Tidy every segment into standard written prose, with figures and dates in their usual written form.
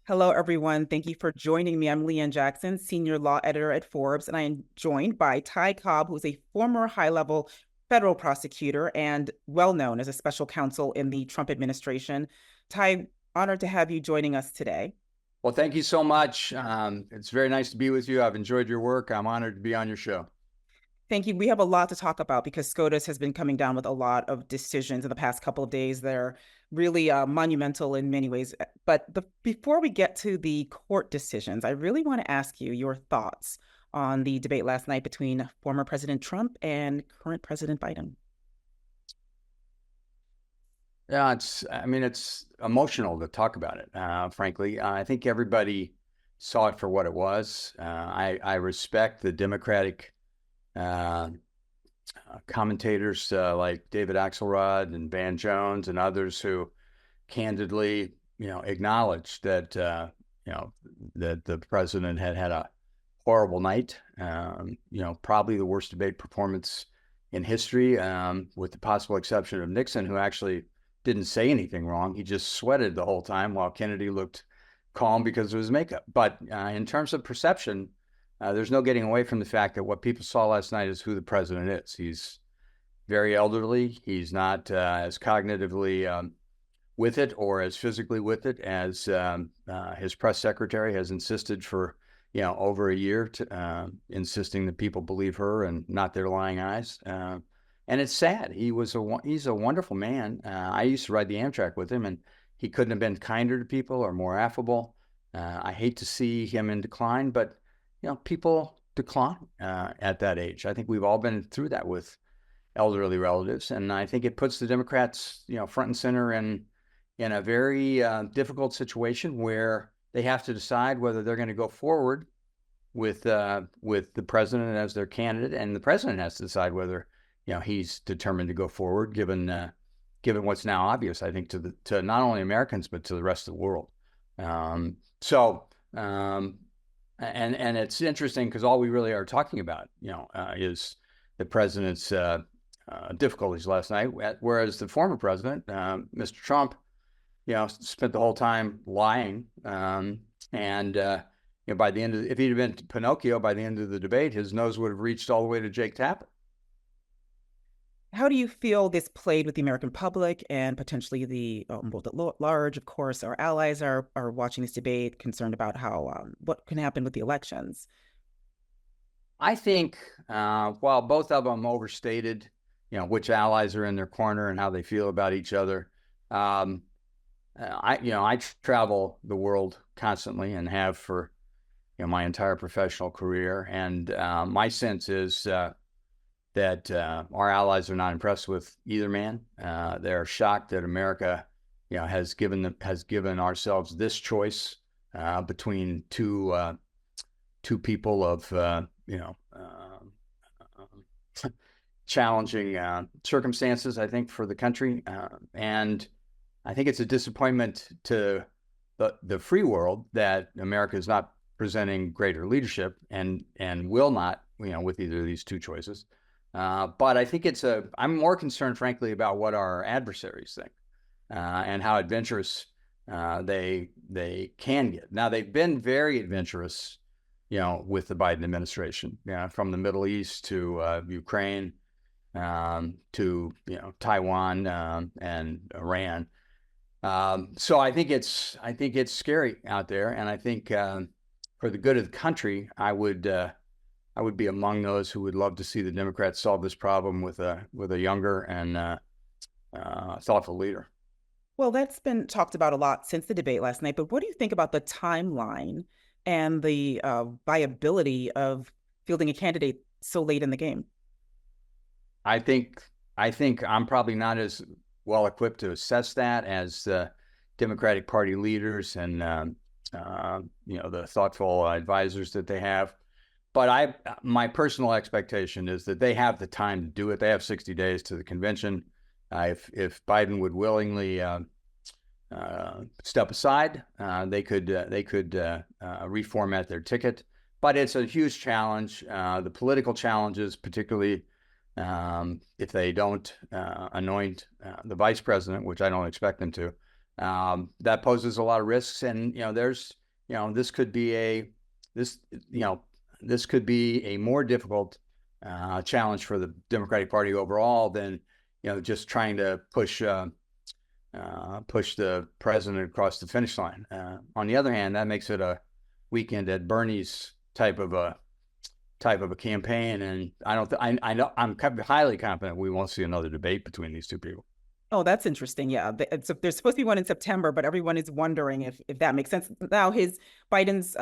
Hello, everyone. Thank you for joining me. I'm Leanne Jackson, Senior Law Editor at Forbes, and I am joined by Cobb, who's a former high-level federal prosecutor and well-known as a special counsel in the Trump administration. Honored to have you joining us today. Well, thank you so much. It's very nice to be with you. I've enjoyed your work. I'm honored to be on your show. Thank you. We have a lot to talk about because SCOTUS has been coming down with a lot of decisions in the past couple of days. They're really monumental in many ways. But before we get to the court decisions, I really want to ask you your thoughts on the debate last night between former President Trump and current President Biden. Yeah, it's emotional to talk about it, frankly. I think everybody saw it for what it was. I respect the Democratic commentators like David Axelrod and Van Jones and others who candidly, acknowledged that, that the president had a horrible night. Probably the worst debate performance in history, with the possible exception of Nixon, who actually didn't say anything wrong. He just sweated the whole time while Kennedy looked calm because of his makeup. But in terms of perception, there's no getting away from the fact that what people saw last night is who the president is. He's very elderly. He's not as cognitively with it or as physically with it as his press secretary has insisted for over a year, insisting that people believe her and not their lying eyes. And it's sad. He's a wonderful man. I used to ride the Amtrak with him, and he couldn't have been kinder to people or more affable. I hate to see him in decline, but people decline at that age. I think we've all been through that with elderly relatives, and I think it puts the Democrats, front and center in a very difficult situation where they have to decide whether they're going to go forward with the president as their candidate, and the president has to decide whether he's determined to go forward, given what's now obvious, I think, to not only Americans but to the rest of the world. And it's interesting because all we really are talking about, is the president's difficulties last night, whereas the former president, Mr. Trump, spent the whole time lying. By the end if he'd have been Pinocchio, by the end of the debate, his nose would have reached all the way to Jake Tapper. How do you feel this played with the American public and potentially the world at large? Of course, our allies are watching this debate, concerned about how what can happen with the elections. I think while both of them overstated, which allies are in their corner and how they feel about each other. I travel the world constantly and have for my entire professional career, and my sense is that our allies are not impressed with either man. They're shocked that America, has given ourselves this choice between two people of challenging circumstances, I think, for the country, and I think it's a disappointment to the free world that America is not presenting greater leadership and will not, with either of these two choices. But I think I'm more concerned, frankly, about what our adversaries think and how adventurous they can get. Now, they've been very adventurous, with the Biden administration, from the Middle East to Ukraine to Taiwan and Iran. So I think it's scary out there, and I think for the good of the country, I would be among those who would love to see the Democrats solve this problem with a younger and thoughtful leader. Well, that's been talked about a lot since the debate last night. But what do you think about the timeline and the viability of fielding a candidate so late in the game? I think I'm probably not as well equipped to assess that as the Democratic Party leaders and the thoughtful advisors that they have. But my personal expectation is that they have the time to do it. They have 60 days to the convention. If Biden would willingly step aside, they could reformat their ticket. But it's a huge challenge. The political challenges, particularly if they don't anoint the vice president, which I don't expect them to, That poses a lot of risks, and this could be a more difficult challenge for the Democratic Party overall than just trying to push the president across the finish line. On the other hand, that makes it a weekend at Bernie's type of a campaign, and I know I'm highly confident we won't see another debate between these two people. Oh, that's interesting. Yeah, there's supposed to be one in September, but everyone is wondering if that makes sense. Now, Biden's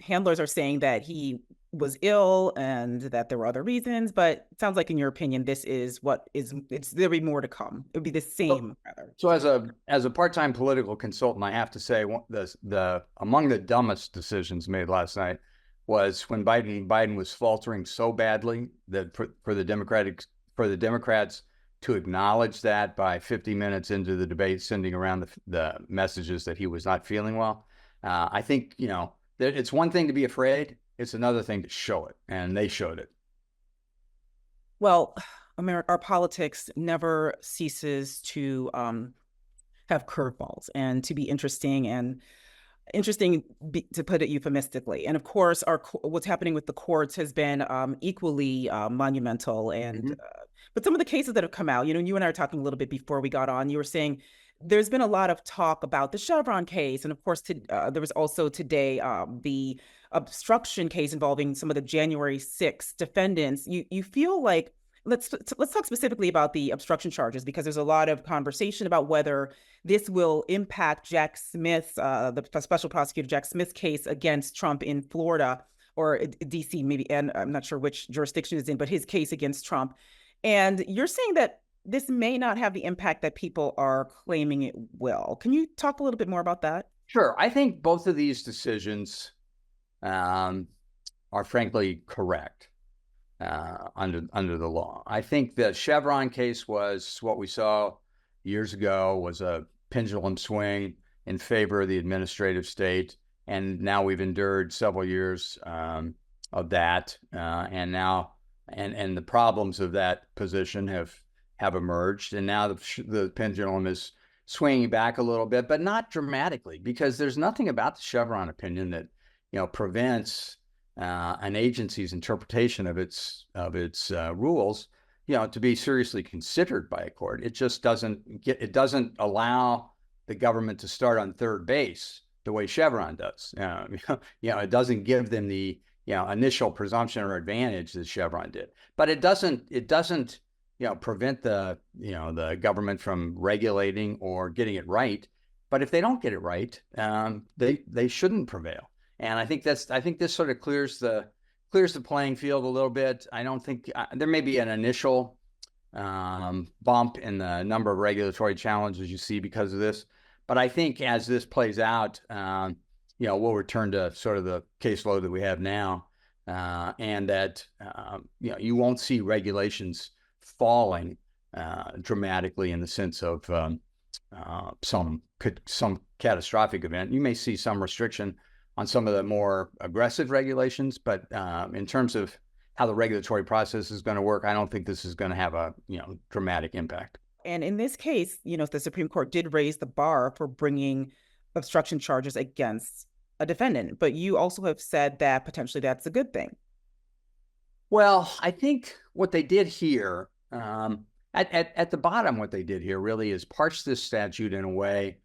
handlers are saying that he was ill and that there were other reasons, but it sounds like, in your opinion, there'll be more to come. It would be the same, rather. So as a part-time political consultant, I have to say the among the dumbest decisions made last night was when Biden was faltering so badly that for the Democrats to acknowledge that by 50 minutes into the debate, sending around the messages that he was not feeling well. I think, that it's one thing to be afraid. It's another thing to show it. And they showed it. Well, our politics never ceases to have curveballs and to be interesting, to put it euphemistically. And of course, what's happening with the courts has been equally monumental. And but some of the cases that have come out, you and I were talking a little bit before we got on. You were saying there's been a lot of talk about the Chevron case, and of course, there was also today the obstruction case involving some of the January 6th defendants. You feel like let's talk specifically about the obstruction charges, because there's a lot of conversation about whether this will impact Jack Smith, the special prosecutor Jack Smith's case against Trump in Florida or DC, maybe, and I'm not sure which jurisdiction it's in, but his case against Trump. And you're saying that this may not have the impact that people are claiming it will. Can you talk a little bit more about that? Sure. I think both of these decisions are frankly correct under the law. I think the Chevron case was what we saw years ago, was a pendulum swing in favor of the administrative state, and now we've endured several years of that, and now and the problems of that position have emerged, and now the pendulum is swinging back a little bit, but not dramatically, because there's nothing about the Chevron opinion that prevents an agency's interpretation of its rules to be seriously considered by a court. It just it doesn't allow the government to start on third base the way Chevron does. It doesn't give them the initial presumption or advantage that Chevron did, but it doesn't prevent the government from regulating or getting it right. But if they don't get it right, they shouldn't prevail. And I think this sort of clears the playing field a little bit. I don't think there may be an initial bump in the number of regulatory challenges you see because of this, but I think as this plays out, we'll return to sort of the caseload that we have now, and that you won't see regulations falling dramatically in the sense of some catastrophic event. You may see some restriction on some of the more aggressive regulations, but in terms of how the regulatory process is going to work, I don't think this is going to have a dramatic impact. And in this case, the Supreme Court did raise the bar for bringing obstruction charges against a defendant, but you also have said that potentially that's a good thing. Well, I think what they did here, at the bottom, what they did here really is parse this statute in a way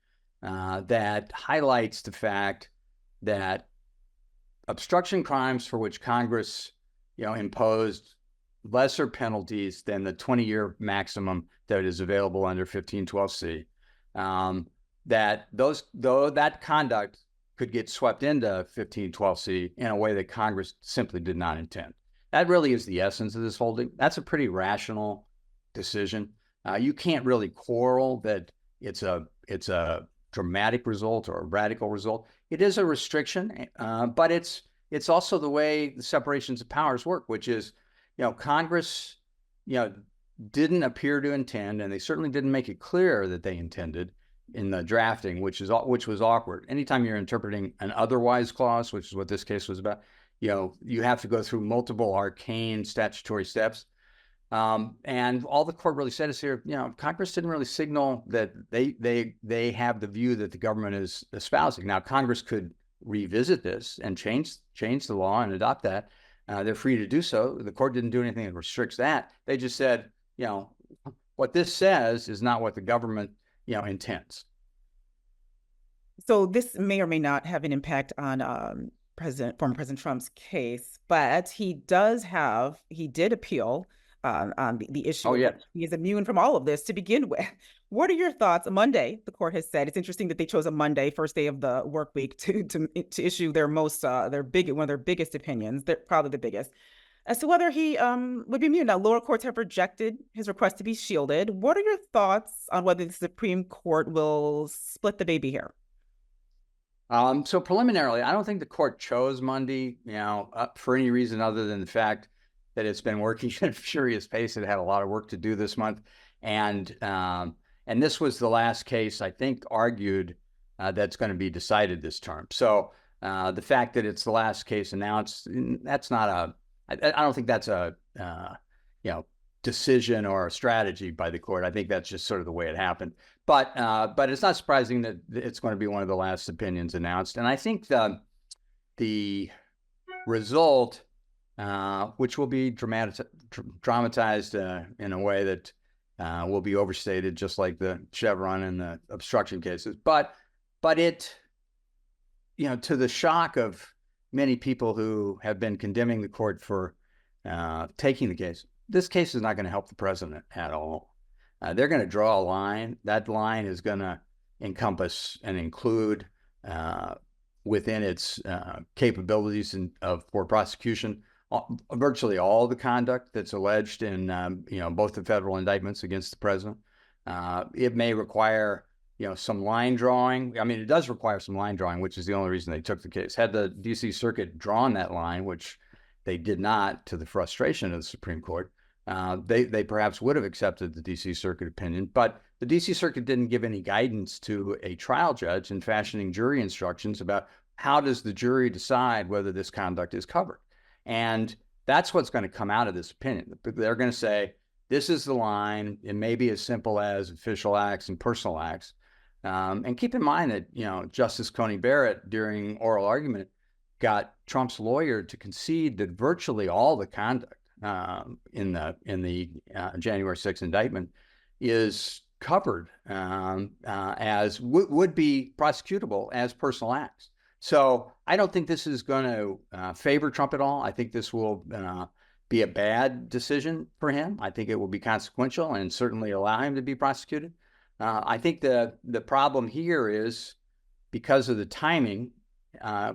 that highlights the fact that obstruction crimes for which Congress, imposed lesser penalties than the 20-year maximum that is available under 1512C, that conduct could get swept into 1512C in a way that Congress simply did not intend. That really is the essence of this holding. That's a pretty rational decision. You can't really quarrel that it's a dramatic result or a radical result. It is a restriction, but it's also the way the separations of powers work, which is, Congress, didn't appear to intend, and they certainly didn't make it clear that they intended in the drafting, which was awkward. Anytime you're interpreting an otherwise clause, which is what this case was about, you have to go through multiple arcane statutory steps. And all the court really said is here, Congress didn't really signal that they have the view that the government is espousing. Now, Congress could revisit this and change the law and adopt that. They're free to do so. The court didn't do anything that restricts that. They just said, what this says is not what the government, intends. So this may or may not have an impact on former President Trump's case, but he did appeal on the issue. Oh, yes. He is immune from all of this to begin with. What are your thoughts? Monday, the court has said, it's interesting that they chose a Monday, first day of the work week, to issue their one of their biggest opinions. They're probably the biggest, as to whether he would be immune. Now, lower courts have rejected his request to be shielded. What are your thoughts on whether the Supreme Court will split the baby here? So preliminarily, I don't think the court chose Monday, for any reason other than the fact that it's been working at a furious pace. It had a lot of work to do this month, and this was the last case, I think, argued that's going to be decided this term. So the fact that it's the last case announced, that's not I don't think that's a decision or a strategy by the court. I think that's just sort of the way it happened. But it's not surprising that it's going to be one of the last opinions announced. And I think the result, which will be dramatized in a way that will be overstated, just like the Chevron and the obstruction cases. But it, to the shock of many people who have been condemning the court for taking the case, this case is not going to help the president at all. They're going to draw a line. That line is going to encompass and include within its capabilities for prosecution virtually all the conduct that's alleged in both the federal indictments against the president. It may require some line drawing. I mean, it does require some line drawing, which is the only reason they took the case. Had the D.C. Circuit drawn that line, which they did not, to the frustration of the Supreme Court, they perhaps would have accepted the D.C. Circuit opinion. But the D.C. Circuit didn't give any guidance to a trial judge in fashioning jury instructions about how does the jury decide whether this conduct is covered. And that's what's going to come out of this opinion. They're going to say, this is the line. It may be as simple as official acts and personal acts. And keep in mind that, Justice Coney Barrett, during oral argument, got Trump's lawyer to concede that virtually all the conduct in the January 6th indictment is covered as would be prosecutable as personal acts. So I don't think this is going to favor Trump at all. I think this will be a bad decision for him. I think it will be consequential and certainly allow him to be prosecuted. I think the problem here is because of the timing.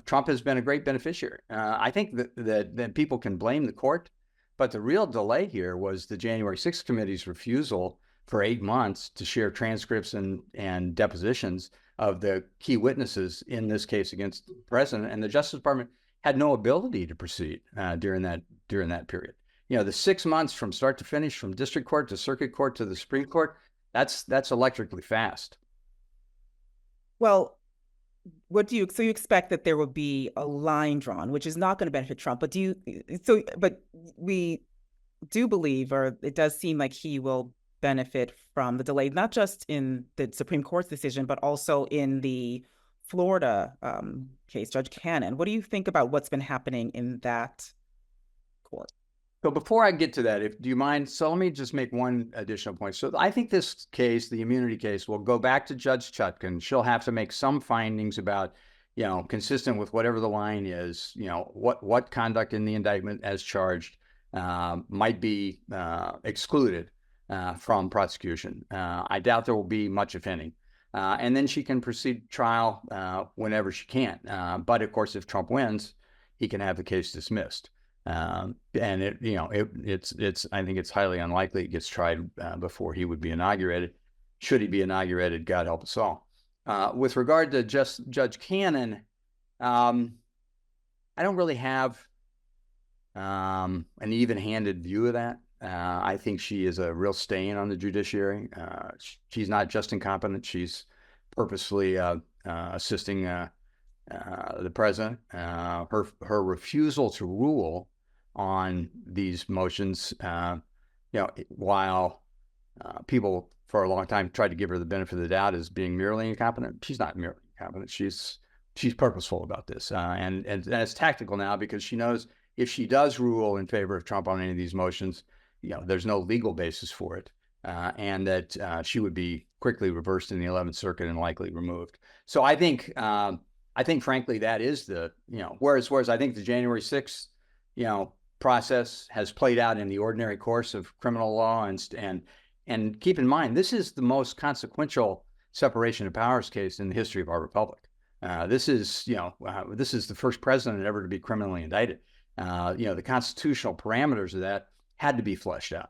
Trump has been a great beneficiary. I think that people can blame the court, but the real delay here was the January 6th committee's refusal for 8 months to share transcripts and depositions of the key witnesses in this case against the president, and the Justice Department had no ability to proceed during that period. The 6 months from start to finish, from district court to circuit court to the Supreme Court, that's electrically fast. Well, you expect that there will be a line drawn, which is not going to benefit Trump, but we do believe, or it does seem like he will benefit from the delay, not just in the Supreme Court's decision, but also in the Florida case, Judge Canon. What do you think about what's been happening in that court? So before I get to that, do you mind? So let me just make one additional point. So I think this case, the immunity case, will go back to Judge Chutkan. She'll have to make some findings about, consistent with whatever the line is, what conduct in the indictment as charged might be excluded from prosecution. I doubt there will be much, if any. And then she can proceed trial whenever she can. But of course, if Trump wins, he can have the case dismissed. And it's I think it's highly unlikely it gets tried before he would be inaugurated. Should he be inaugurated, God help us all. With regard to Judge Canon, I don't really have an even-handed view of that. I think she is a real stain on the judiciary. She's not just incompetent; she's purposely assisting the president. Her refusal to rule on these motions while people for a long time tried to give her the benefit of the doubt as being merely incompetent, she's not merely incompetent. She's purposeful about this, and it's tactical now because she knows if she does rule in favor of Trump on any of these motions, there's no legal basis for it, and that she would be quickly reversed in the 11th Circuit and likely removed. So I think frankly that is the whereas I think the January 6th process has played out in the ordinary course of criminal law, and keep in mind this is the most consequential separation of powers case in the history of our republic. This is the first president ever to be criminally indicted. The constitutional parameters of that had to be fleshed out.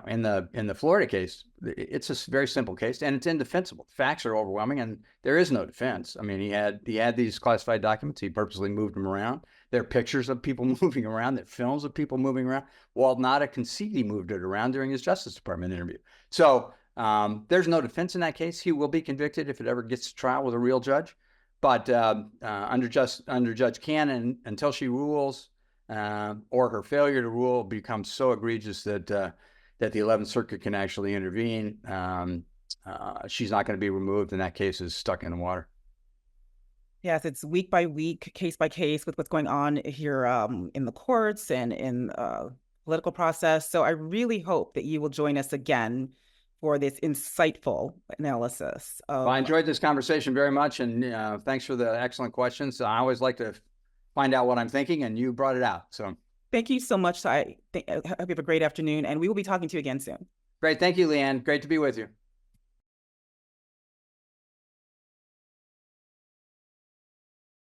In the Florida case, it's a very simple case and it's indefensible. The facts are overwhelming and there is no defense. I mean, he had these classified documents. He purposely moved them around. There are pictures of people moving around. There are films of people moving around. Wald Nada conceded he moved it around during his Justice Department interview. So there's no defense in that case. He will be convicted if it ever gets to trial with a real judge. But under Judge Canon, until she rules, or her failure to rule becomes so egregious that the 11th Circuit can actually intervene, she's not going to be removed, and that case is stuck in the water. Yes, it's week by week, case by case with what's going on here in the courts and in political process. So I really hope that you will join us again for this insightful analysis. Well, I enjoyed this conversation very much, and thanks for the excellent questions. I always like to find out what I'm thinking, and you brought it out. So thank you so much. I hope you have a great afternoon, and we will be talking to you again soon. Great. Thank you, Leanne. Great to be with you.